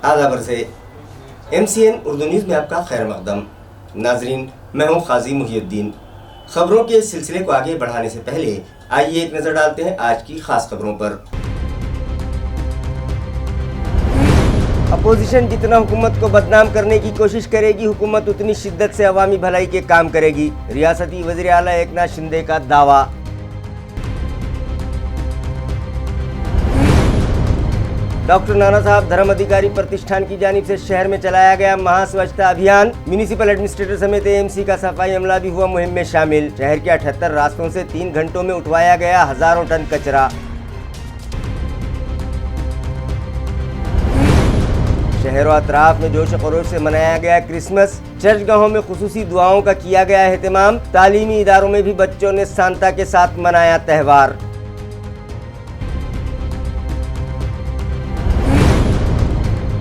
आदाबर से MCN Urdu news में आपका खैर मकदम। नाजरीन, मैं हूँ काजी मुहिउद्दीन। खबरों के सिलसिले को आगे बढ़ाने से पहले आइए एक नज़र डालते हैं आज की खास खबरों पर। अपोजिशन जितना हुकूमत को बदनाम करने की कोशिश करेगी, हुकूमत उतनी शिद्दत से अवामी भलाई के काम करेगी। रियासती वज़ीर आला एकनाथ शिंदे का दावा। डॉक्टर नाना साहब धर्म अधिकारी प्रतिष्ठान की जानिब से शहर में चलाया गया महा स्वच्छता अभियान। म्यूनिसिपल एडमिनिस्ट्रेटर समेत AMC का सफाई अमला भी हुआ मुहिम में शामिल। शहर के 78 रास्तों से 3 घंटों में उठवाया गया हजारों टन कचरा। शहर और अतराफ में जोश खरोश से मनाया गया क्रिसमस। चर्चगाहों में खुसूसी दुआओं का किया गया एहतमाम। तालीमी इदारों में भी बच्चों ने सांता के साथ मनाया त्यौहार।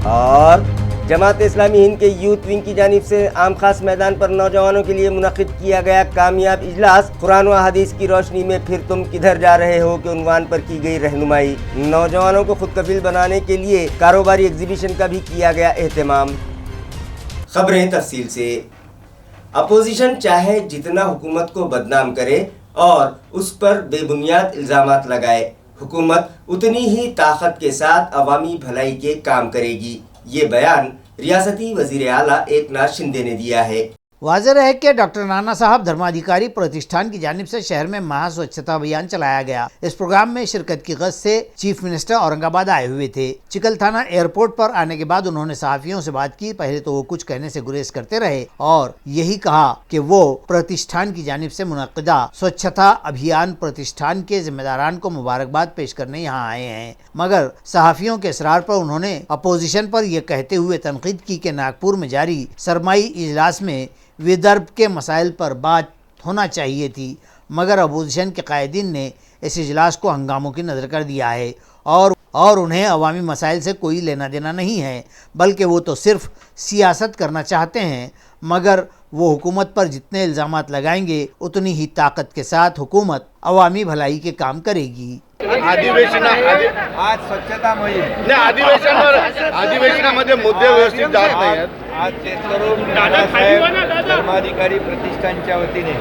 और जमात इस्लामी हिंद के यूथ विंग की जानिब से आम खास मैदान पर नौजवानों के लिए मुनक़िद किया गया कामयाब इजलास। कुरान व हदीस की रोशनी में फिर तुम किधर जा रहे हो के उन्वान पर की गई रहनुमाई। नौजवानों को खुद कफील बनाने के लिए कारोबारी एग्जीबिशन का भी किया गया एहतमाम। खबरें तफसील से। अपोजिशन चाहे जितना हुकूमत को बदनाम करे और उस पर बेबुनियाद इल्ज़ामात लगाए, हुकूमत उतनी ही ताकत के साथ अवामी भलाई के काम करेगी। ये बयान रियासती वज़ीर आला एकनाथ शिंदे ने दिया है। वाज़ेह है कि डॉक्टर नाना साहब धर्माधिकारी प्रतिष्ठान की जानिब से शहर में महा स्वच्छता अभियान चलाया गया। इस प्रोग्राम में शिरकत की गरज से चीफ मिनिस्टर औरंगाबाद आए हुए थे। चिकलथाना एयरपोर्ट पर आने के बाद उन्होंने सहाफियों से बात की। पहले तो वो कुछ कहने से गुरेज करते रहे और यही कहा कि वो प्रतिष्ठान की जानिब से मुनक्किदा स्वच्छता अभियान प्रतिष्ठान के जिम्मेदारान को मुबारकबाद पेश करने यहाँ आए हैं। मगर सहाफियों के इसरार पर उन्होंने अपोजिशन पर यह कहते हुए तनकीद की कि नागपुर में जारी सरमाई इजलास में विदर्भ के मसाइल पर बात होना चाहिए थी, मगर अपोजिशन के कायदीन ने इस इजलास को हंगामों की नज़र कर दिया है और उन्हें अवामी मसाइल से कोई लेना देना नहीं है, बल्कि वो तो सिर्फ सियासत करना चाहते हैं। मगर वो हुकूमत पर जितने इल्ज़ामात लगाएंगे उतनी ही ताकत के साथ हुकूमत अवामी भलाई के काम करेगी। आज स्वच्छता मोहीम अधिवेशनामध्ये मुद्दे व्यवस्थित जात नाहीत। आज चेतकरून नानासाहेब धर्माधिकारी प्रतिष्ठानच्या वतीने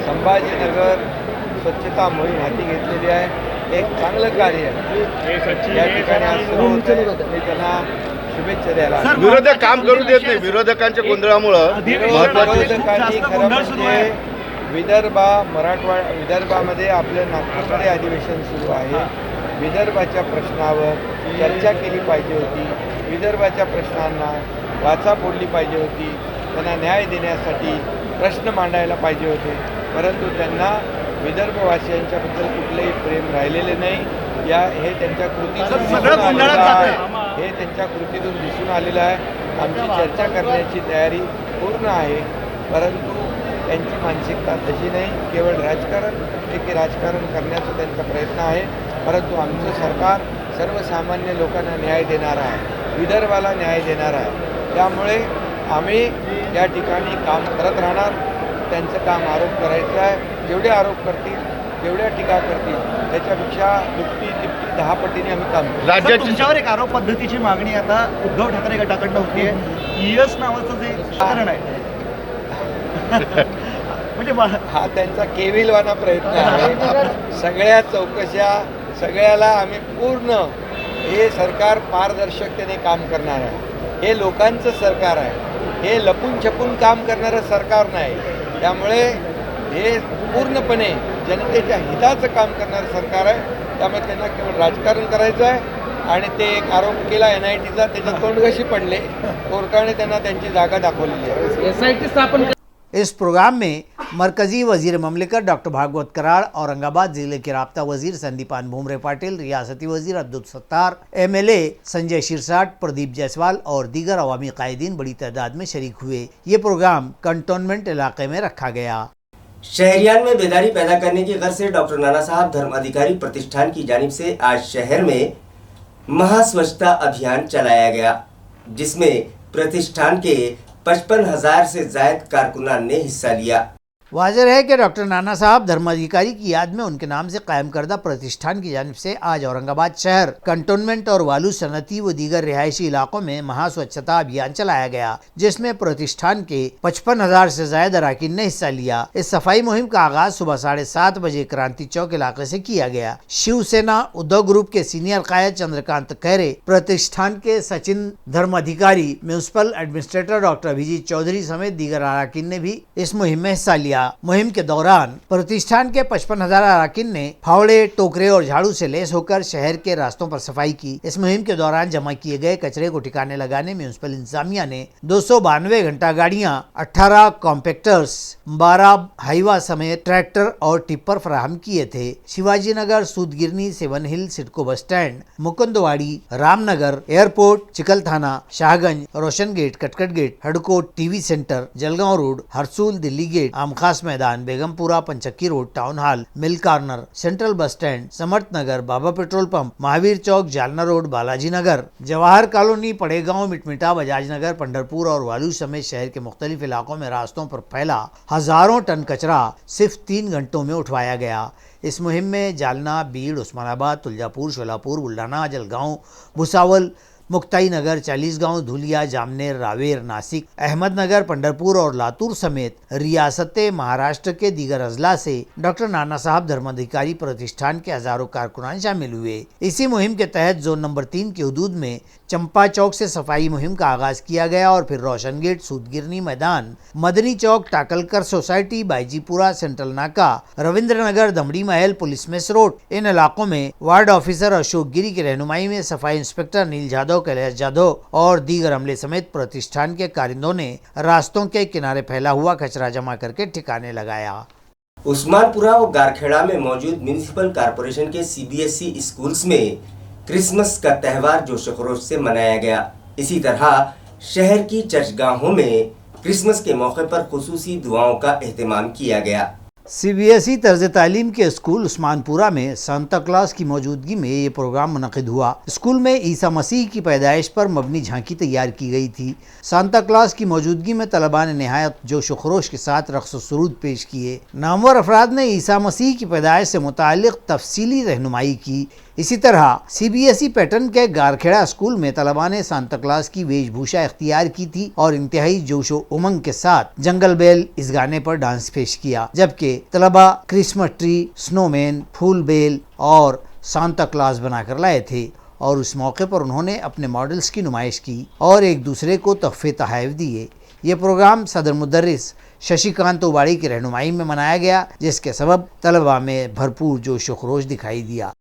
संभाजीनगर स्वच्छता मोहीम हाती घेतलेली आहे। एक चांगलं कार्य आहे। या ठिकाणी आज सुरू होतं, मी त्यांना शुभेच्छा द्यायला। विरोधक काम करू देत नाही, विरोधकांच्या गोंधळामुळे विरोधकांनी खरं म्हणजे विदर्भामध्ये आपलं नागपूरमध्ये अधिवेशन सुरू आहे। विदर्भाच्या प्रश्नावर चर्चा केली पाहिजे होती, विदर्भाच्या प्रश्नांना वाचा फोडली पाहिजे होती, त्यांना न्याय देण्यासाठी प्रश्न मांडायला पाहिजे होते, परंतु त्यांना विदर्भवासियांच्याबद्दल कुठलेही प्रेम राहिलेले नाही। हे त्यांच्या कृतीतून दिसून आलेलं आहे। आमची चर्चा करण्याची तयारी पूर्ण आहे, परंतु त्यांची मानसिकता तशी नाही। केवळ राजकारण करण्याचा त्यांचा प्रयत्न आहे, परंतु आमचं सरकार सर्वसामान्य लोकांना न्याय देणार आहे, विदर्भाला न्याय देणार आहे। त्यामुळे आम्ही या ठिकाणी काम करत राहणार। त्यांचं काम आरोप करायचं आहे। जेवढे आरोप करतील, जेवढ्या टीका करतील, त्याच्यापेक्षा दुप्पटी तिप्पटी 10 पटीने आम्ही काम करू। राज्यात तुमच्यावर एक आरोप पद्धतीची मागणी आता उद्धव ठाकरे गटाकडनं होतीये। ईएस नावाचं जे कारण आहे म्हणजे हा त्यांचा केविलवाना प्रयत्न आहे। सगळ्या चौकशा, सगळ्याला आम्ही पूर्ण हे सरकार पारदर्शकतेने काम करणार आहे। हे लोकांचं सरकार आहे, हे लपून छपून काम करणारं सरकार नाही। त्यामुळे हे पूर्णपणे जनतेच्या हिताचं काम करणारं सरकार आहे। त्यामुळे त्यांना केवळ राजकारण करायचं आहे आणि ते एक आरोप केला NITचा, त्याच्या तोंडघशी पडले। कोर्टाने त्यांना त्यांची जागा दाखवलेली आहे। SIT स्थापन। इस प्रोग्राम में मरकजी वजीर ममलिकत डॉक्टर भागवत कराड़, औरंगाबाद जिले के राब्ता वजीर संदीपान भूमरे पाटिल, रियासती वजीर अब्दुल सत्तार, MLA संजय शिरसाट, प्रदीप जायसवाल और दीगर अवामी कायदीन बड़ी तादाद में शरीक हुए। ये प्रोग्राम कंटोनमेंट इलाके में रखा गया। शहरियान में बेदारी पैदा करने की गर्ज से डॉक्टर नाना साहब धर्म अधिकारी प्रतिष्ठान की जानिब से आज शहर में महा स्वच्छता अभियान चलाया गया, जिसमें प्रतिष्ठान के 55,000 से ज्यादा कारकुनान ने हिस्सा लिया। वाज़ेह है कि डॉक्टर नाना साहब धर्माधिकारी की याद में उनके नाम से कायम करदा प्रतिष्ठान की जानिब से आज औरंगाबाद शहर, कंटोनमेंट और वालू सनती व दीगर रिहायशी इलाकों में महास्वच्छता अभियान चलाया गया, जिसमें प्रतिष्ठान के 55,000 से ज्यादा अरकान ने हिस्सा लिया। इस सफाई मुहिम का आगाज सुबह 7:30 बजे क्रांति चौक इलाके से किया गया। शिवसेना उद्धव ग्रुप के सीनियर कायद चंद्रकांत खैरे, प्रतिष्ठान के Sachin Dharmadhikari, municipal administrator doctor Abhijeet Chaudhari समेत दीगर अरकान ने भी इस मुहिम में हिस्सा लिया। मुहिम के दौरान प्रतिष्ठान के 55,000 अरकान ने फावड़े, टोकरे और झाड़ू से लैस होकर शहर के रास्तों पर सफाई की। इस मुहिम के दौरान जमा किए गए कचरे को ठिकाने लगाने म्यूनिसिपल इंतजामिया ने 292 घंटा गाड़ियां, 18 कॉम्पैक्टर्स, 12 हाईवा समेत ट्रैक्टर और टिप्पर फराहम किए थे। Shivaji Nagar, Sudgirni, Seven Hill, CIDCO bus stand, Mukundwadi, Ramnagar, airport, Chikalthana, Shahganj, Roshan gate, Katkat gate, हडकोट, TV centre, Jalgaon road, Harsul, Delhi gate, Aamkhas मैदान, Begumpura, Panchakki road, town hall, mill corner, central bus stand, Samarth Nagar, Baba petrol pump, Mahavir चौक, जालना रोड, बालाजी नगर, जवाहर कॉलोनी, पड़ेगांव, मिटमिटा, बजाज नगर, पंढरपुर और वालू समेत शहर के मुख्तलिफ इलाकों में रास्तों पर फैला हजारों टन कचरा सिर्फ 3 घंटों में उठवाया गया। इस मुहिम में जालना, बीड़, उस्मानाबाद, तुलजापुर, शोलापुर, बुल्ढाना, जलगांव, भुसावल, मुक्ताई नगर, चालीसगांव, धुलिया, जामनेर, रावेर, नासिक, अहमदनगर, पंढरपुर और लातूर समेत रियासत महाराष्ट्र के दीगर अजला से डॉक्टर नाना साहब धर्माधिकारी प्रतिष्ठान के हजारों कारकुनान शामिल हुए। इसी मुहिम के तहत जोन नंबर 3 के हदूद में चंपा चौक से सफाई मुहिम का आगाज किया गया और फिर रोशन गेट, सूदगिरनी मैदान, मदनी चौक, टाकलकर सोसाइटी, बाईजीपुरा, सेंट्रल नाका, रविंद्र नगर, दमड़ी महल, पुलिस मेस रोड, इन इलाकों में वार्ड ऑफिसर अशोक गिरी की रहनुमाई में सफाई इंस्पेक्टर नील जाधव, कैलाश जाधव और दीगर अमले समेत प्रतिष्ठान के कारिंदों ने रास्तों के किनारे फैला हुआ कचरा जमा करके ठिकाने लगाया। उस्मानपुरा और गारखेड़ा में मौजूद म्यूनिसिपल कॉरपोरेशन के CBSE स्कूल्स में क्रिसमस का त्यौहार जोश खरोश से मनाया गया। इसी तरह शहर की चर्चगाहों में क्रिसमस के मौके पर खुसूसी दुआओं का एहतमाम किया गया। CBSE तर्ज तालीम के स्कूल उस्मानपुरा में सांता क्लॉज की मौजूदगी में ये प्रोग्राम मुनक़िद हुआ। स्कूल में ईसा मसीह की पैदाइश पर मबनी झांकी तैयार की गई थी। सांता क्लॉज की मौजूदगी में तलबा ने नहायत जोश खरोश के साथ रक़्स व सुरूद पेश किए। नामवर अफराद ने ईसा मसीह की पैदाइश से मुताल्लिक़ तफसीली रहनुमाई की। इसी तरह CBSE पैटर्न के गारखेड़ा स्कूल में तलबा ने सांता क्लॉज की वेशभूषा इख्तियार की थी और इंतहाई जोश व उमंग के साथ जंगल बेल इस गाने पर डांस पेश किया, जबकि तलबा क्रिसमस ट्री, स्नोमैन, फूल बेल और सांता क्लॉज बनाकर लाए थे और उस मौके पर उन्होंने अपने मॉडल्स की नुमाइश की और एक दूसरे को तोहफे तोहफ़ दिए। ये प्रोग्राम सदर मुदर्रिस शशिकांत उबाड़ी की रहनुमाई में मनाया गया, जिसके सबब तलबा में भरपूर जोश व खरोश दिखाई दिया।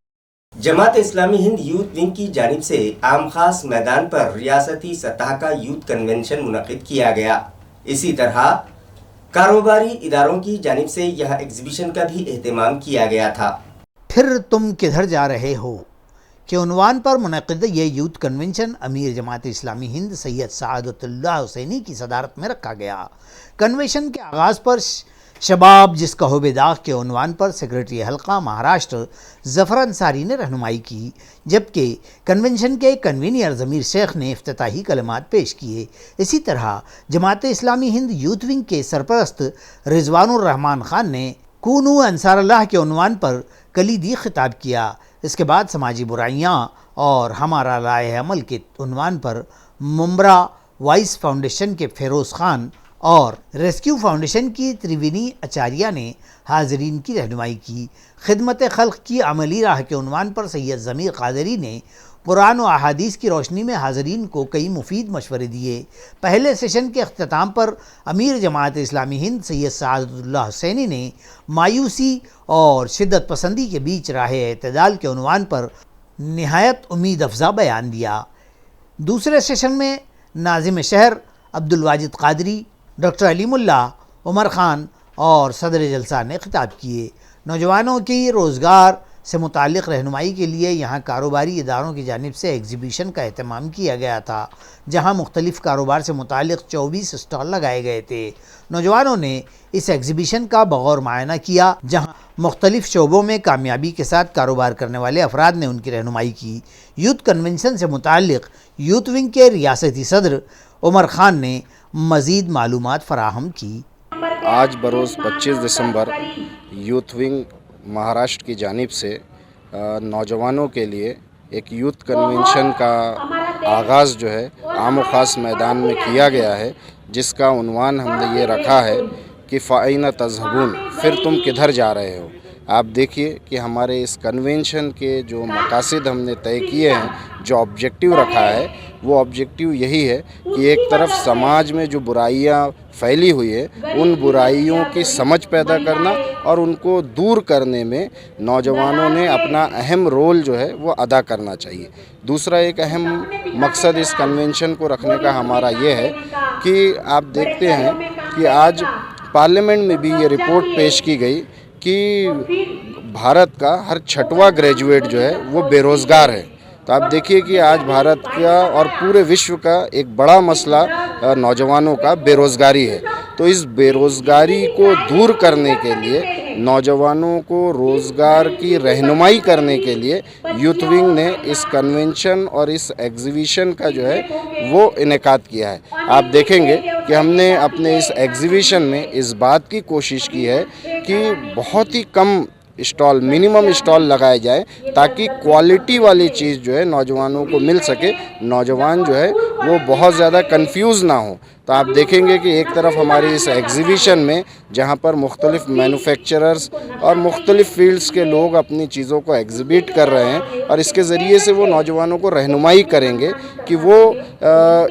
जमात इस्लामी हिंद यूथ विंग की जानिब से आम खास मैदान पर रियासती सतह का यूथ कन्वेंशन मुनक़िद किया गया। इसी तरह कारोबारी इदारों की जानिब से यह एग्जीबिशन का भी एहतमाम किया गया था। फिर तुम किधर जा रहे हो के उन्वान पर मुनक़िद ये यूथ कन्वेंशन अमीर जमात इस्लामी हिंद सैयद सादतुल्लाह हुसैनी की सदारत में रखा गया। कन्वेंशन के आगाज़ पर शबाब जिसका हो बेदाग के उन्वान पर सेक्रेटरी हल्का महाराष्ट्र जफ़र अंसारी ने रहनुमाई की, जबकि कन्वेंशन के कन्वीनियर ज़मीर शेख ने इफ्तिताही कलमात पेश किए। इसी तरह जमात इस्लामी हिंद यूथ विंग के सरपरस्त रिजवानुर रहमान खान ने कूनू अंसारुल्लाह के उन्वान पर कलीदी खिताब किया। इसके बाद समाजी बुराइयाँ और हमारा राय अमल के उन्वान पर मुम्बरा वाइस फाउंडेशन के फेरोज़ खान और रेस्क्यू फाउंडेशन की त्रिवेणी आचार्य ने हाजरीन की रहनुमाई की। खिदमत खल्क की अमली राह के उन्वान पर सैयद ज़मीर क़ादरी ने कुरान और अहादीस की रोशनी में हाजरीन को कई मुफीद मशवरे दिए। पहले सेशन के अख्ताम पर अमीर जमात इस्लामी हिंद सैयद सादतुल्लाह हुसैनी ने मायूसी और शिद्दत पसंदी के बीच राह एतदाल के उन्वान पर निहायत उम्मीद अफजा बयान दिया। दूसरे सेशन में नाज़िम शहर अब्दुल वाजिद क़ादरी, डॉक्टर अलीमुल्ला, उमर ख़ान और सदर जलसा ने खिताब किए। नौजवानों की रोज़गार से मुताल्लिक़ रहनुमाई के लिए यहाँ कारोबारी इदारों की जानिब से एग्ज़िबिशन का एहतमाम किया गया था, जहाँ मुख्तलिफ़ कारोबार से मुताल्लिक़ 24 स्टॉल लगाए गए थे। नौजवानों ने इस एग्ज़िबिशन का बगौर मायना किया, जहाँ मुख्तलिफ़ शोबों में कामयाबी के साथ कारोबार करने वाले अफराद ने उनकी रहनुमाई की। यूथ कन्वेंशन से मुताल्लिक़ यूथ विंग के रियासती सदर उमर ख़ान ने मज़ीद मालूमात फ़राहम की। आज बरोज़ 25 दिसंबर यूथ विंग महाराष्ट्र की जानिब से नौजवानों के लिए एक यूथ कन्वेंशन का आगाज़ जो है आम व ख़ास मैदान में किया गया है, जिसका उन्वान हमने ये रखा है कि फ़ाइना तज़हबून, फिर तुम किधर जा रहे हो। आप देखिए कि हमारे इस कन्वेंशन के जो मकासद हमने तय किए हैं, जो ऑब्जेक्टिव रखा है, वो ऑब्जेक्टिव यही है कि एक तरफ समाज में जो बुराइयां फैली हुई है उन बुराइयों की समझ पैदा करना और उनको दूर करने में नौजवानों ने अपना अहम रोल जो है वो अदा करना चाहिए। दूसरा एक अहम मकसद इस कन्वेंशन को रखने का हमारा ये है कि आप देखते हैं कि आज पार्लियामेंट में भी ये रिपोर्ट पेश की गई कि भारत का हर 6वां ग्रेजुएट जो है वो बेरोज़गार है। तो आप देखिए कि आज भारत का और पूरे विश्व का एक बड़ा मसला नौजवानों का बेरोज़गारी है। तो इस बेरोज़गारी को दूर करने के लिए, नौजवानों को रोज़गार की रहनुमाई करने के लिए यूथ विंग ने इस कन्वेंशन और इस एग्जीबिशन का जो है वो इनेकाद किया है। आप देखेंगे कि हमने अपने इस एग्जीबिशन में इस बात की कोशिश की है कि बहुत ही कम स्टॉल, मिनिमम स्टॉल लगाए जाए ताकि क्वालिटी वाली चीज़ जो है नौजवानों को मिल सके, नौजवान जो है वो बहुत ज़्यादा कंफ्यूज ना हो। तो आप देखेंगे कि एक तरफ हमारी इस एग्जीबिशन में जहाँ पर मुख्तलिफ मैन्युफैक्चरर्स और मुख्तलिफ फील्ड्स के लोग अपनी चीज़ों को एग्जिबिट कर रहे हैं और इसके ज़रिए से वो नौजवानों को रहनुमाई करेंगे कि वो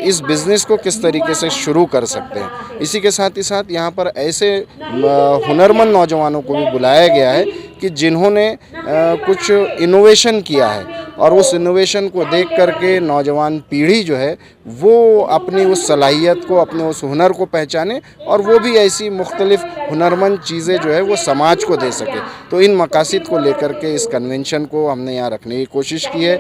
इस बिज़नेस को किस तरीके से शुरू कर सकते हैं। इसी के साथ ही साथ यहाँ पर ऐसे हुनरमंद नौजवानों को भी बुलाया गया है कि जिन्होंने कुछ इनोवेशन किया है और उस इनोवेशन को देख करके नौजवान पीढ़ी जो है वो अपनी उस सलाहियत को, अपने उस हुनर को पहचाने और वो भी ऐसी मुख्तलिफ हुनरमंद चीज़ें जो है वो समाज को दे सके। तो इन मकासद को लेकर के इस कन्वेंशन को हमने यहाँ रखने की कोशिश की है।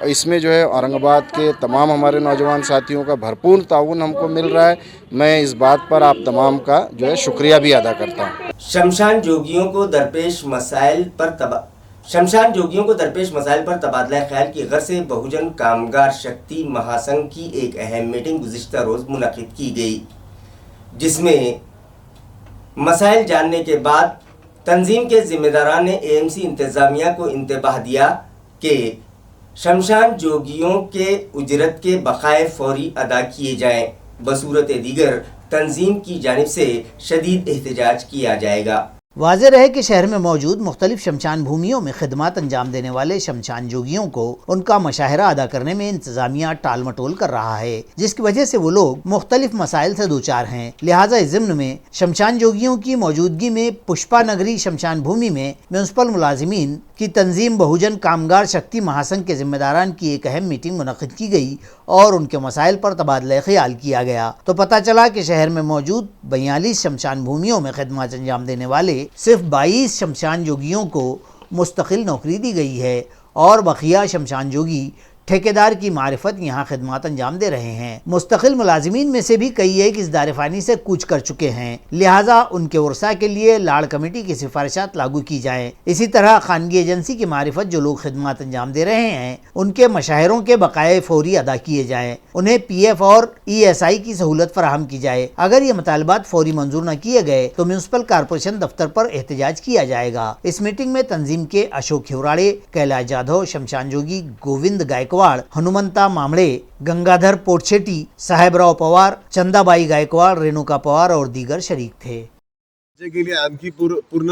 इसमें जो है औरंगाबाद के तमाम हमारे नौजवान साथियों का भरपूर ताउन हमको मिल रहा है। मैं इस बात पर आप तमाम का जो है शुक्रिया भी अदा करता हूँ। शमशान जोगियों को दरपेश मसाइल पर तबादला ख्याल की गर्ज से बहुजन कामगार शक्ति महासंघ की एक अहम मीटिंग गुज़िश्ता रोज़ मुनक़िद की गई, जिसमें मसाइल जानने के बाद तंजीम के ज़िम्मेदारान ने एएमसी इंतज़ामिया को इंतबाह दिया कि शमशान जोगियों के उजरत के बकाए फौरी अदा किए जाएँ, बसूरत दीगर तंजीम की जानिब से शदीद एहतजाज किया जाएगा। वाज़ेह रहे कि शहर में मौजूद मुख्तलिफ शमशान भूमियों में खिदमत अंजाम देने वाले शमशान जोगियों को उनका मुशाहिरा अदा करने में इंतजामिया टाल मटोल कर रहा है, जिसकी वजह से वो लोग मुख्तलिफ मसाइल से दो चार हैं। लिहाजा इस ज़िम्न में शमशान जोगियों की मौजूदगी में पुष्पा नगरी शमशान भूमि में म्यूनसिपल मुलाजिमीन की तंजीम बहुजन कामगार शक्ति महासंघ के जिम्मेदारान की एक अहम मीटिंग मुनक़िद की गई और उनके मसाइल पर तबादला ख्याल किया गया। तो पता चला कि शहर में मौजूद 42 शमशान भूमियों में खिदमत अंजाम देने वाले सिर्फ 22 शमशान जोगियों को मुस्तकिल नौकरी दी गई है और बकिया शमशान जोगी ठेकेदार की मारिफत यहाँ खिदमत अंजाम दे रहे हैं। मुस्तकिल मुलाजिमीन में से भी कई एक इस दारिफानी से कूच कर चुके हैं, लिहाजा उनके उर्सा के लिए लाड़ कमेटी की सिफारिशात लागू की जाएं। इसी तरह खानगी एजेंसी की मारिफत जो लोग खिदमत अंजाम दे रहे हैं उनके मशाहिरों के बकाए फौरी अदा किए जाएं, उन्हें PF और ESI की सहूलत फराहम की जाए। अगर ये मुतालबात फौरी मंजूर न किए गए तो म्यूनसिपल कारपोरेशन दफ्तर पर एहतजाज किया जाएगा। इस मीटिंग में तंजीम के अशोक हिवराड़े, कैलाश जाधव, शमशान जोगी गोविंद गायकवाड़, हनुमंता मामड़े, गंगाधर पोटशेटी, साहेबराव पवार, चंदाबाई गायकवाड़, रेणुका पवार और दीगर शरीक थे। गेली आणखी पूर्ण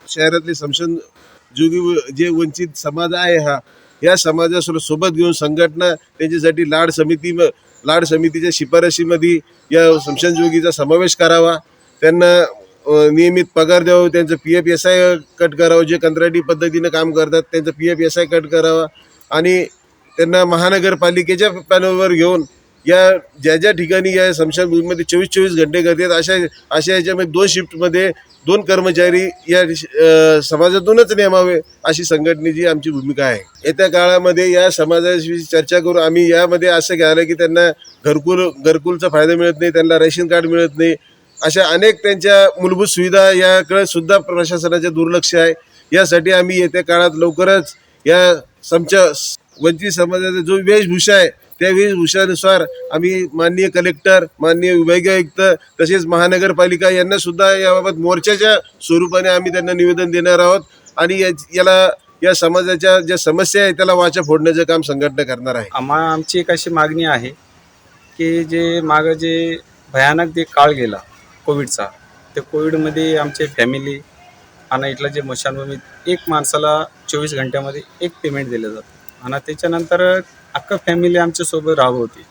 शहरातले शमशान जोगी जे वंचित समाज आहे या समाजासोबत घेऊन संघटना त्यांच्यासाठी लाड समितीच्या शिफारशीमध्ये या शमशान जोगीचा समावेश करावा, त्यांना नियमित पगार द्यावा, त्यांचं PF SI कट करावं, जे कंत्राटी पद्धतीने काम करतात त्यांचं PF SI कट करावा आणि त्यांना महानगरपालिकेच्या पॅनलवर घेऊन या ज्या ठिकाणी या शमशान भूमीमध्ये 24 घंटे करतात अशा याच्यामध्ये 2 शिफ्टमध्ये 2 कर्मचारी या समाजातूनच नेमावे अशी संघटनेची आमची भूमिका आहे। येत्या काळामध्ये या समाजाशी चर्चा करून आम्ही यामध्ये असं घ्यायला की त्यांना घरकुलचा फायदा मिळत नाही, त्यांना रेशन कार्ड मिळत नाही, अशा अनेक त्यांच्या मूलभूत सुविधा याकडे सुद्धा प्रशासनाचे दुर्लक्ष आहे। यासाठी आम्ही येत्या काळात लवकरच या वंचित समाजाचा जो वेशभूषा आहे त्या वेशभूषानुसार आम्ही माननीय कलेक्टर, माननीय विभागीय आयुक्त तसेच महानगरपालिका यांना सुद्धा याबाबत मोर्चाच्या स्वरूपाने आम्ही त्यांना निवेदन देणार आहोत आणि या समाजाच्या ज्या समस्या आहेत त्याला वाचा फोडण्याचं काम संघटना करणार आहे. आमची एक अशी मागणी आहे की जे मागं जे भयानक जे काळ गेला कोविडचा, ते कोविडमध्ये आमचे फॅमिली आणि इथलं जे मशानभूमीत एक माणसाला 24 घंट्यामध्ये एक पेमेंट दिलं जातं आणि त्याच्यानंतर अख्खा फॅमिली आमच्यासोबत राबवते.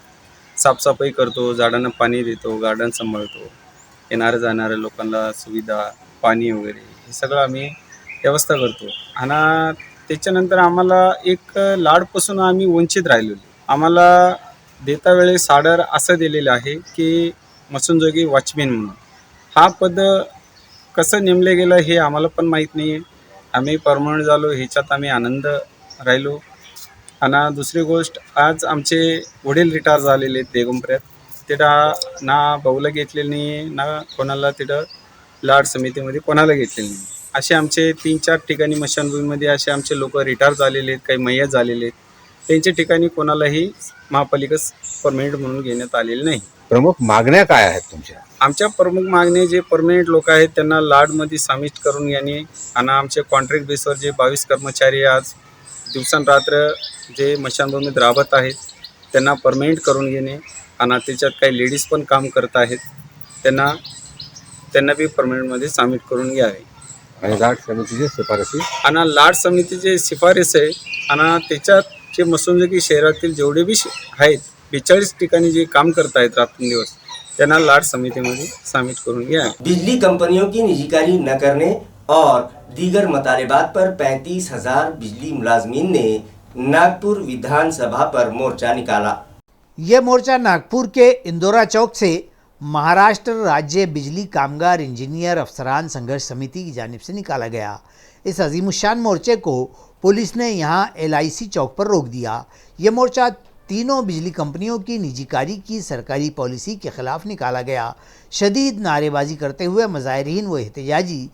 साफसफाई करतो, झाडांना पाणी देतो, गार्डन सांभाळतो, येणाऱ्या जाणाऱ्या लोकांना सुविधा, पाणी वगैरे हे सगळं आम्ही व्यवस्था करतो. आणि त्याच्यानंतर आम्हाला एक लाडपासून आम्ही वंचित राहिलेलो. आम्हाला देता वेळेस ऑर्डर असं दिलेलं आहे की मसनजोगी वॉचमॅन म्हणून. हा पद कसं नेमले गेलं हे आम्हाला पण माहीत नाही आहे. आम्ही परमनंट झालो ह्याच्यात आम्ही आनंद राहिलो. आणि दुसरी गोष्ट, आज आमचे वडील रिटायर झालेले आहेत बेगमपुऱ्यात. तिथं ना भाऊला घेतलेलं नाही आहे, ना कोणाला तिथं लाड समितीमध्ये कोणाला घेतलेलं नाही. असे आमचे 3-4 ठिकाणी मशानभूमीमध्ये असे आमचे लोक रिटायर झालेले आहेत, काही मयत झालेले आहेत. त्यांच्या ठिकाणी कोणालाही महापालिका परमनंट म्हणून घेण्यात आलेले नाही. प्रमुख मागण्या काय आहेत तुमच्या? आमच्या प्रमुख मागणी जे परमनंट लोक आहेत त्यांना लाडमध्ये समाविष्ट करून घेणे आणि आमचे कॉन्ट्रॅक्ट बेसवर जे 22 कर्मचारी आज दिवसांरात्र जे मशानभूमीत राबत आहेत त्यांना परमनंट करून घेणे आणि त्याच्यात काही लेडीज पण काम करत आहेत, त्यांना बी परमनंटमध्ये सामील करून घ्यावे. आणि लाड समितीची शिफारसी आणि लाड समितीचे शिफारस आहे आणि त्याच्यात जे मसनजोगी शहरातील जेवढे बी आहेत 42 ठिकाणी जे काम करत आहेत रात्रंदिवस त्यांना लाड समितीमध्ये सामील करून घ्या. बिजली कंपनियों की निजीकारी न करने और दीगर मुतालिबात पर 35,000 बिजली मुलाजमीन ने नागपुर विधानसभा पर मोर्चा निकाला। ये मोर्चा नागपुर के इंदौरा चौक से महाराष्ट्र राज्य बिजली कामगार इंजीनियर अफसरान संघर्ष समिति की जानिब से निकाला गया। इस अजीमुशान मोर्चे को पुलिस ने यहाँ LIC चौक पर रोक दिया। ये मोर्चा तीनों बिजली कंपनियों की निजीकारी की सरकारी पॉलिसी के खिलाफ निकाला गया। शदीद नारेबाजी करते हुए मुजाहिरीन व एहतजाजी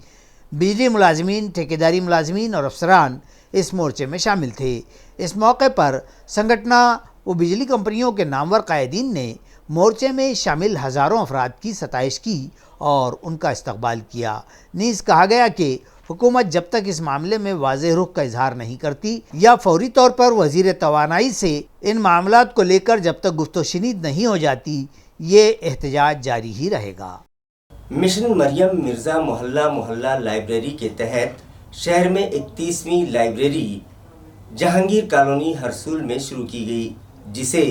बिजली मुलाजमीन, ठेकेदारी मुलाजमीन और अफसरान इस मोर्चे में शामिल थे। इस मौके पर संगठना व बिजली कंपनियों के नामवर कायदीन ने मोर्चे में शामिल हज़ारों अफराद की सताइश की और उनका इस्तकबाल किया। नीज़ कहा गया कि हुकूमत जब तक इस मामले में वाज़ेह रुख का इजहार नहीं करती या फौरी तौर पर वज़ीर तवानाई से इन मामलात को लेकर जब तक गुफ्तगू-शिनीद नहीं हो जाती, ये एहतजाज जारी ही रहेगा। मिशन मरियम मिर्ज़ा मोहल्ला लाइब्रेरी के तहत शहर में 31वीं लाइब्रेरी जहांगीर कॉलोनी हरसूल में शुरू की गई, जिसे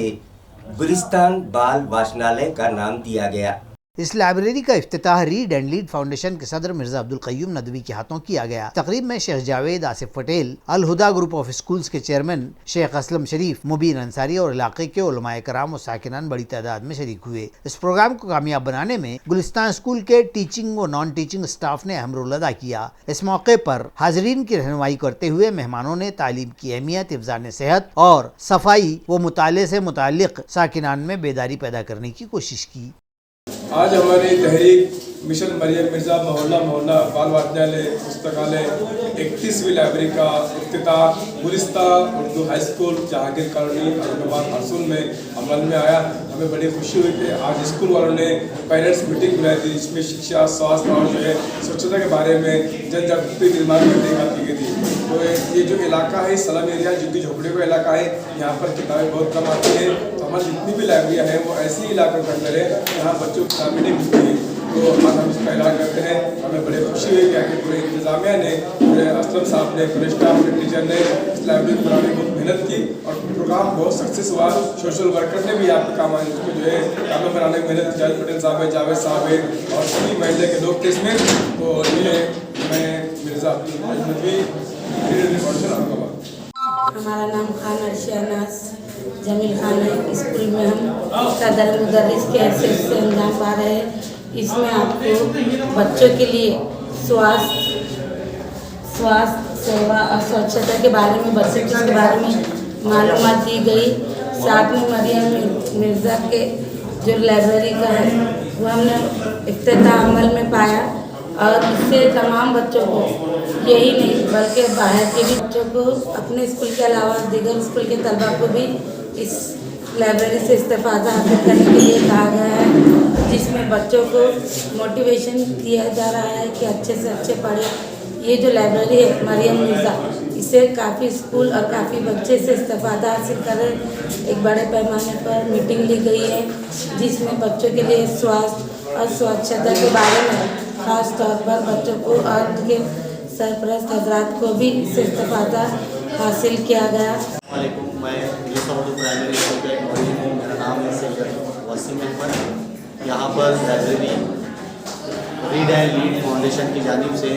गुलिस्तान बाल वाचनालय का नाम दिया गया। इस लाइब्रेरी का इफ्तिताह रीड एंड लीड फाउंडेशन के सदर मिर्जा अब्दुल कय्यूम नदवी के हाथों किया गया। तकरीब में शेख जावेद, आसिफ पटेल, अल हुदा ग्रुप ऑफ स्कूल्स के चेयरमैन शेख असलम शरीफ, मुबीन अंसारी और इलाके के उलमाए कराम और साकिनान बड़ी तादाद में शरीक हुए। इस प्रोग्राम को कामयाब बनाने में गुलिस्तान स्कूल के टीचिंग व नॉन टीचिंग स्टाफ ने अहम रोल अदा किया। इस मौके पर हाजरीन की रहनुमाई करते हुए मेहमानों ने तालीम की अहमियत, हिफ्ज़ान सेहत और सफाई व मुताले से मुताल्लिक़ साकिनान में बेदारी पैदा करने की कोशिश की। आज हमारी तहरीक मिशन मरियम मिर्ज़ा मोहल्ला बाल वाचनालय पुस्तकालय 31वीं लाइब्रेरी का इफ्तिताह Gulistan Urdu high school Jahangir colony Aurangabad Harsul में अमल में आया। हमें बड़ी खुशी हुई कि आज स्कूल वालों ने पेरेंट्स मीटिंग बुलाई थी, जिसमें शिक्षा, स्वास्थ्य और जो है स्वच्छता के बारे में जन जागृति निर्माण करने की बात की गई थी। तो ये जो इलाका है स्लम एरिया, झुग्गी झोपड़ी का इलाका है, यहाँ पर किताबें बहुत कम आती है। तो हमारी जितनी भी लाइब्रेरियाँ हैं वो ऐसे ही इलाकों के अंदर है जहाँ बच्चों को किताबें नहीं मिलती है। तो आज हम इसका ऐलान करते हैं। हमें बड़ी खुशी हुई कि आगे पूरे इंतजामिया ने, पूरे असलम साहब ने, पूरे स्टाफ के टीचर ने इस लाइब्रेरी बनाने में बहुत मेहनत की और प्रोग्राम बहुत सक्सेस हुआ। सोशल वर्कर ने भी यहाँ पे काम आए, उसको जो है काम बनाने में मेहनत की। पटेल साहब है, जावेद साहब है और सभी महिला के लोग थे इसमें। तो ये मैं मिर्ज़ा अब्दुल नदवी, हमारा नाम खान अर्शनास जमील खान है। स्कूल में हम सदर मुदर्रिस के हैसियत से अंजाम पा रहे हैं। इसमें आपको बच्चों के लिए स्वास्थ्य सेवा और स्वच्छता के बारे में, बच्चों के बारे में मालूमात दी गई। साथ में मरियम मिर्ज़ा के जो लाइब्रेरी का है वो हमने इफ्तिताह अमल में पाया और इससे तमाम बच्चों को, यही नहीं बल्कि बाहर के भी बच्चों को, अपने स्कूल के अलावा दीगर स्कूल के तलबा को भी इस लाइब्रेरी से इस्तेफादा हासिल करने के लिए कहा गया है, जिसमें बच्चों को मोटिवेशन दिया जा रहा है कि अच्छे से अच्छे पढ़े। ये जो लाइब्रेरी है मरियम मिर्ज़ा, इससे काफ़ी स्कूल और काफ़ी बच्चे से इस्तेफादा हासिल कर रहे। एक बड़े पैमाने पर मीटिंग ली गई है, जिसमें बच्चों के लिए स्वास्थ्य और स्वच्छता के बारे में ख़ास तौर पर बच्चों को और उनके सरपरस्त हजरात को भी इससे इस्तेफादा हासिल किया गया। मैं प्राइमरी स्कूल का एक मौजूद हूँ। मेरा नाम है सैयद वसीम अहमद। यहाँ पर library read and lead foundation की जानिब से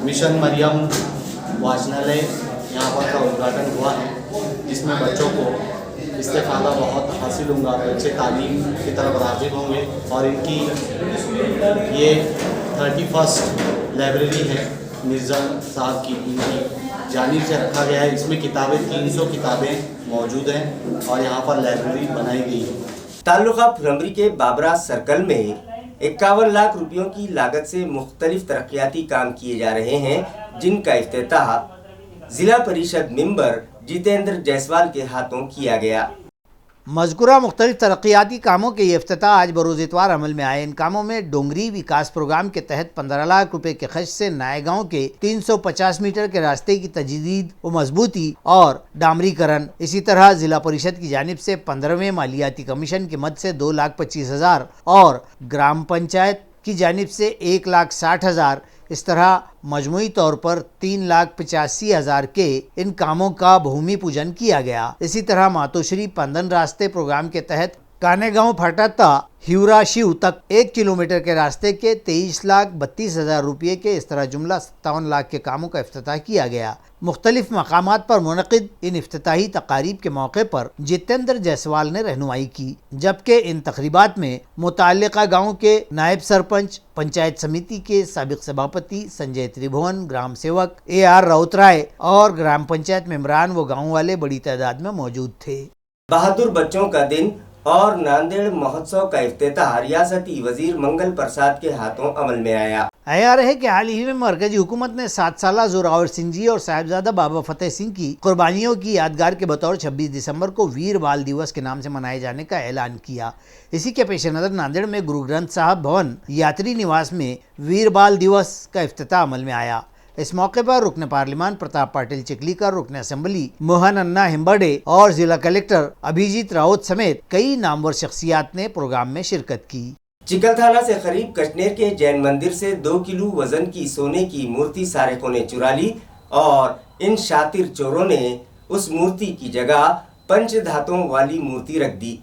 मिशन मरियम वाचनालय यहाँ पर का उद्घाटन हुआ है, जिसमें बच्चों को इस्तेफादा बहुत हासिल होगा, बच्चे तालीम की तरफ राग़िब होंगे। और इनकी ये 31st लाइब्रेरी है मिर्ज़ा साहब की, इनकी जानिब से रखा गया है। इसमें किताबें 300 किताबें मौजूद हैं और यहाँ पर लाइब्रेरी बनाई गई है। ताल्लुका फुलंबरी के बाबरा सर्कल में 51 लाख रुपयों की लागत से मुख्तलिफ तरक्याती काम किए जा रहे हैं, जिनका इफ्तिताह जिला परिषद मेंबर जितेंद्र जायसवाल के हाथों किया गया। मज़कूरा मुख्तलिफ तरक्याती कामों के ये इफ्तिताह आज बरोज़ इतवार अमल में आए। इन कामों में डोंगरी विकास प्रोग्राम के तहत 15 लाख रुपए के खर्च से नायगांव के 350 मीटर के रास्ते की तजदीद व मजबूती और डामरीकरण। इसी तरह जिला परिषद की जानिब से 15वें मालियाती कमीशन की मद से 2,25,000 और ग्राम पंचायत की जानिब से 1,60,000, इस तरह मजमूई तौर पर 3,85,000 के इन कामों का भूमि पूजन किया गया। इसी तरह मातोश्री पंदन रास्ते प्रोग्राम के तहत कानेगांव फाटाता हिवरा शिव तक 1 किलोमीटर के रास्ते के 23,32,000 रुपये के इस तरह जुमला 57 लाख के कामों का इफ्तिताह किया गया। मुख्तलिफ मकामात पर मुनक़िद इन इफ्तिताही तकारीब के मौके पर जितेंद्र जायसवाल ने रहनुमाई की, जबकि इन तकरीबात में मुताल्लिका गाँव के नायब सरपंच, पंचायत समिति के साबिक सभापति संजय त्रिभुवन, ग्राम सेवक AR राउतराय और ग्राम पंचायत मेंबरान व गाँव वाले बड़ी तादाद में मौजूद थे। बहादुर बच्चों का दिन और नांदेड़ महोत्सव का इफ्तिताह रियासती वजीर मंगल प्रसाद के हाथों अमल में आया। आया रहे कि हाल ही में मरकजी हुकूमत ने 7 साला जोरावर सिंह जी और साहिबजादा बाबा फतेह सिंह की कुर्बानियों की यादगार के बतौर 26 दिसंबर को वीर बाल दिवस के नाम से मनाए जाने का ऐलान किया। इसी के पेश नज़र नांदेड़ में गुरु ग्रंथ साहब भवन यात्री निवास में वीर बाल दिवस का इफ्तिताह अमल में आया। इस मौके पर रुकन पार्लिमान प्रताप पाटिल चिकलीकर, रुकन असेंबली मोहन अन्ना हिम्बड़े और जिला कलेक्टर अभिजीत राउत समेत कई नामवर शख्सियात ने प्रोग्राम में शिरकत की। चिकल थाना से करीब कश्नेर के जैन मंदिर से 2 किलो वजन की सोने की मूर्ति सारिकों ने चुरा ली और इन शातिर चोरों ने उस मूर्ति की जगह पंच धातुओं वाली मूर्ति रख दी।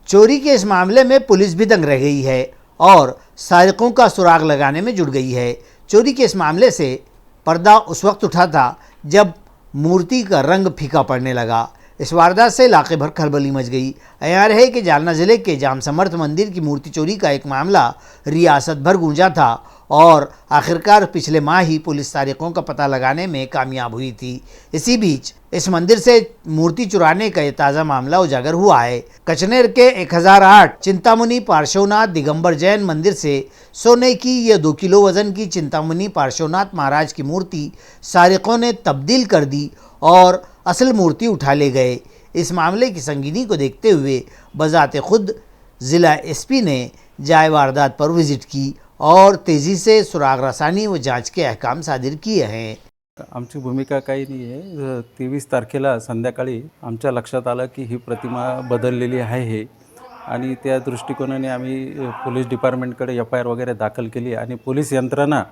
चोरी के इस मामले में पुलिस भी दंग रह गई है और सारिकों का सुराग लगाने में जुट गई है। चोरी के इस मामले से पर्दा उस वक्त उठा था जब मूर्ति का रंग फीका पड़ने लगा। इस वारदात से इलाके भर खलबली मच गई। अयार है कि जालना जिले के जाम समर्थ मंदिर की मूर्ति चोरी का एक मामला रियासत भर गूंजा था और आखिरकार पिछले माह ही पुलिस सारिकों का पता लगाने में कामयाब हुई थी। इसी बीच इस मंदिर से मूर्ति चुराने का ये ताज़ा मामला उजागर हुआ है। कचनेर के 1008 चिंतामणि पार्श्वनाथ दिगंबर जैन मंदिर से सोने की यह 2 किलो वजन की चिंतामणि पार्श्वनाथ महाराज की मूर्ति सारिकों ने तब्दील कर दी और असल मूर्ति उठा ले गए। इस मामले की संगीनी को देखते हुए बजाते खुद ज़िला SP ने जाए वारदात पर विजिट की और तेज़ी से सुराग रसानी व जांच के अहकाम सादिर किए हैं। आमची भूमिका काही नाही आहे। 23 तारखेला संध्याकाळी आमच्या लक्षात आलं की ही प्रतिमा बदललेली आहे हे, आणि त्या दृष्टिकोनाने आम्ही पोलीस डिपार्टमेंटकडे FIR वगैरे दाखल केली आणि पोलीस यंत्रणा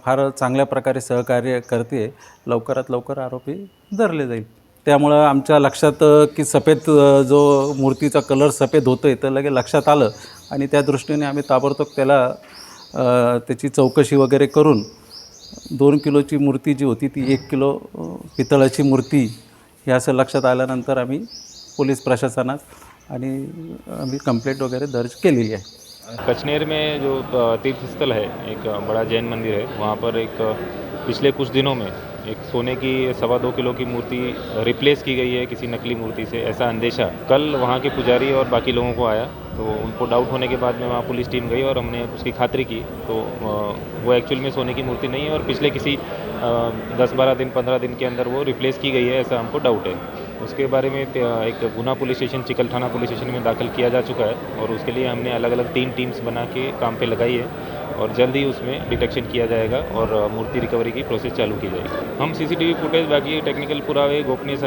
फार चांगल्या प्रकारे सहकार्य करते। लवकरात लवकर आरोपी धरले जाईल। त्यामुळं आमच्या लक्षात की सफेद जो मूर्तीचा कलर सफेद होतोय तर लगे लक्षात आलं आणि त्या दृष्टीने आम्ही ताबडतोब त्याला त्याची चौकशी वगैरे करून 2 किलोची मूर्ती जी होती ती 1 किलो पितळाची मूर्ती हे असं लक्षात आल्यानंतर आम्ही पोलीस प्रशासनात आणि आम्ही कंप्लेंट वगैरह दर्ज केलेली आहे। कचनेर में जो तीर्थ स्थल है, एक बड़ा जैन मंदिर है, वहाँ पर एक पिछले कुछ दिनों में एक सोने की 2.25 किलो की मूर्ति रिप्लेस की गई है किसी नकली मूर्ति से, ऐसा अंदेशा कल वहाँ के पुजारी और बाकी लोगों को आया। तो उनको डाउट होने के बाद में वहाँ पुलिस टीम गई और हमने उसकी खातरी की तो वो एक्चुअल में सोने की मूर्ति नहीं है और पिछले किसी 10-12 दिन 15 दिन के अंदर वो रिप्लेस की गई है, ऐसा हमको डाउट है। उसके बारे में एक गुना पुलिस स्टेशन, चिकल थाना पुलिस स्टेशन में दाखिल किया जा चुका है और उसके लिए हमने अलग अलग 3 टीम्स बना के काम पे लगाई है और जल्द ही उसमें डिटेक्शन किया जाएगा और मूर्ति रिकवरी की प्रोसेस चालू की जाएगी। हम सीसीटीवी फुटेज, बाकी टेक्निकल पुरावे, गोपनीय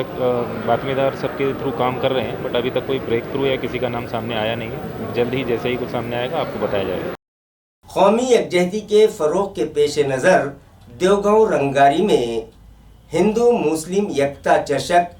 बातमीदार सबके थ्रू काम कर रहे हैं, बट अभी तक कोई ब्रेक थ्रू या किसी का नाम सामने आया नहीं है। जल्द ही जैसे ही कुछ सामने आएगा आपको बताया जाएगा। कौमी यकजहती के फरोग के पेश नज़र देवगांव रंगारी में हिंदू मुस्लिम यकता चषक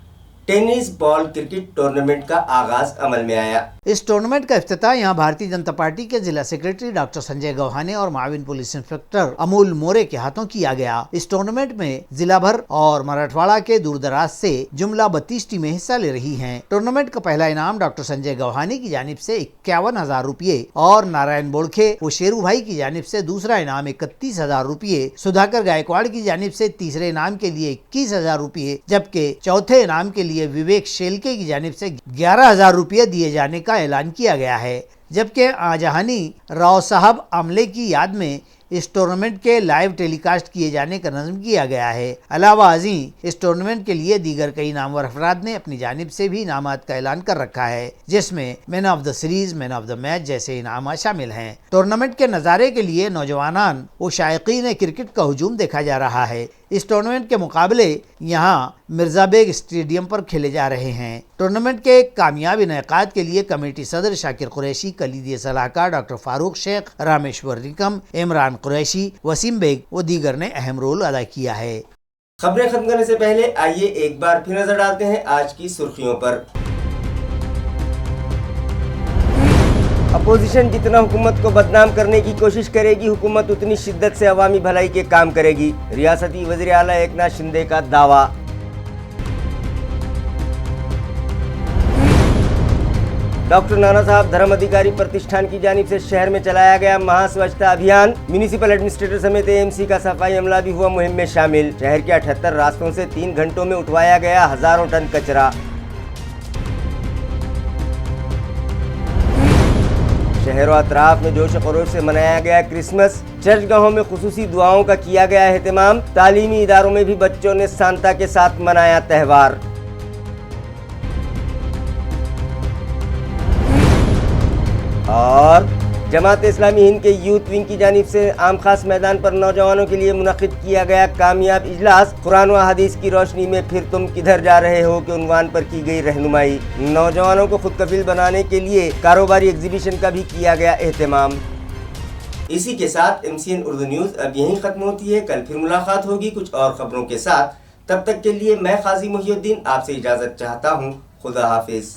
टेनिस बॉल क्रिकेट टूर्नामेंट का आगाज अमल में आया। इस टूर्नामेंट का इफ्तिताह यहां भारतीय जनता पार्टी के जिला सेक्रेटरी डॉक्टर संजय गौहाने और माविन पुलिस इंस्पेक्टर अमूल मोरे के हाथों किया गया। इस टूर्नामेंट में जिला भर और मराठवाड़ा के दूरदराज से जुमला 32 टीमें हिस्सा ले रही हैं। टूर्नामेंट का पहला इनाम डॉक्टर संजय गौहाने की जानिब से 51,000 रुपये और नारायण बोड़खे व शेरू भाई की जानिब से दूसरा इनाम 31,000 रुपये, सुधाकर गायकवाड़ की जानिब से तीसरे इनाम के लिए 21,000 रुपये, जबकि चौथे इनाम के लिए विवेक शेलके की जानिब से 11,000 रुपये दिए जाने का ऐलान किया गया है। जबकि आजहानी राव साहब आमले की याद में इस टूर्नामेंट के लाइव टेलीकास्ट किए जाने का नज़्म किया गया है। अलावा अजी इस टूर्नामेंट के लिए दीगर कई नामवर अफराद ने अपनी जानिब से भी इनामात का ऐलान कर रखा है, जिसमें man of the series, man of the match जैसे इनाम शामिल हैं। टूर्नामेंट के नज़ारे के लिए नौजवानान व शायकीन क्रिकेट का हुजूम देखा जा रहा है। इस टूर्नामेंट के मुकाबले यहाँ मिर्जाबेग स्टेडियम पर खेले जा रहे हैं। टूर्नामेंट के कामयाब इनेकाद के लिए कमेटी सदर शाकिर कुरैशी, कलीदी सलाहकार डॉक्टर फारूक शेख, रामेश्वर निकम, इमरान कुरैशी, वसीम बेग व दीगर ने अहम रोल अदा किया है। खबरें खत्म करने से पहले आइए एक बार फिर नजर डालते हैं आज की सुर्खियों पर। अपोजिशन जितना हुकूमत को बदनाम करने की कोशिश करेगी, हुकूमत उतनी शिद्दत से अवामी भलाई के काम करेगी। रियासती वज़ीर आला एकनाथ शिंदे का दावा। डॉक्टर नाना साहब धर्म अधिकारी प्रतिष्ठान की जानिब से शहर में चलाया गया महा स्वच्छता अभियान। म्यूनिसिपल एडमिनिस्ट्रेटर समेत एएमसी का सफाई अमला भी हुआ मुहिम में शामिल। शहर के 78 रास्तों से 3 घंटों में उठवाया गया हजारों टन कचरा। शहरों अतराफ में जोश खरोश से मनाया गया क्रिसमस। चर्चगाहों में खुसूसी दुआओं का किया गया एहतमाम। तालीमी इदारों में भी बच्चों ने सांता के साथ मनाया त्यौहार। और जमात इस्लामी हिंद के यूथ विंग की जानिब से आम खास मैदान पर नौजवानों के लिए मुनक़िद किया गया कामयाब इजलास। कुरान व हदीस की रोशनी में फिर तुम किधर जा रहे हो के उन्वान पर की गई रहनुमाई। नौजवानों को खुद कफील बनाने के लिए कारोबारी एग्जीबिशन का भी किया गया एहतमाम। इसी के साथ MCN उर्दू न्यूज़ अब यहीं ख़त्म होती है। कल फिर मुलाकात होगी कुछ और ख़बरों के साथ। तब तक के लिए मैं काजी मुहिउद्दीन आपसे इजाज़त चाहता हूँ। खुदा हाफिज़।